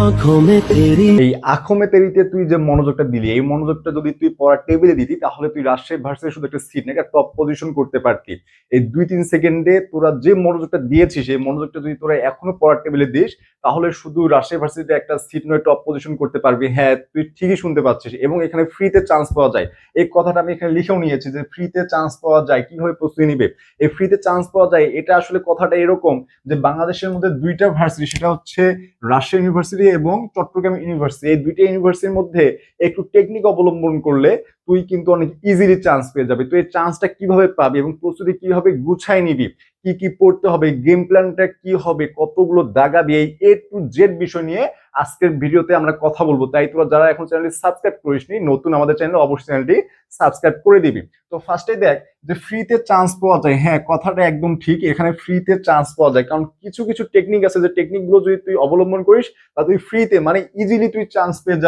এই আঁখো মে তেরিতে তুই যে মনোযোগটা দিলি, এই মনোযোগটা যদি তুই পড়ার টেবিলে দিতি তাহলে তুই রাজশাহী ভার্সিটির শুধু একটা সিট না, একটা টপ পজিশন করতে পারতি। এই 2-3 সেকেন্ডে তোরা যে মনোযোগটা দিয়েছিস, এই মনোযোগটা যদি তোরা এখনো পড়ার টেবিলে দিস তাহলে শুধু রাজশাহী ভার্সিটিতে একটা সিট নয়, টপ পজিশন করতে পারবি। হ্যাঁ, তুই ঠিকই শুনতে পাচ্ছিস। এবং এখানে ফ্রিতে চান্স পাওয়া যায়, এই কথাটা আমি এখানে লিখেও নিয়েছি যে ফ্রিতে চান্স পাওয়া যায়। কিভাবে প্রস্তুতি নিবে? এই ফ্রিতে চান্স পাওয়া যায়, এটা আসলে কথাটা এরকম যে বাংলাদেশের মধ্যে দুইটা ভার্সিটি, সেটা হচ্ছে রাজশাহী ইউনিভার্সিটি এবং চট্টগ্রাম ইউনিভার্সিটি, এই দুইটা ইউনিভার্সিটির মধ্যে একটু টেকনিক অবলম্বন করলে তুই কিন্তু অনেক ইজিলি চান্স পেয়ে যাবি। তুই এই চান্সটা কিভাবে পাবি এবং প্রস্তুতি কিভাবে গুছাই নিবি, কি কি পড়তে হবে, গেম প্ল্যানটা কি হবে, কতগুলো দাগাবি, এই A to Z বিষয় নিয়ে আজকের ভিডিওতে আমরা কথা বলবো। তাই তোরা যারা এখন চ্যানেলটি সাবস্ক্রাইব করিসনি, নতুন আমাদের চ্যানেলে অবশ্যই চ্যানেলটি সাবস্ক্রাইব করে দিবি। তো ফার্স্টে দেখ যে ফ্রিতে চান্স পাওয়া যায়। হ্যাঁ, কথাটা একদম ঠিক, এখানে ফ্রিতে চান্স পাওয়া যায়। কারণ কিছু কিছু টেকনিক আছে, যে টেকনিক গুলো যদি তুই অবলম্বন করিস তা তুই ফ্রিতে মানে ইজিলি তুই চান্স পেয়ে যাবি।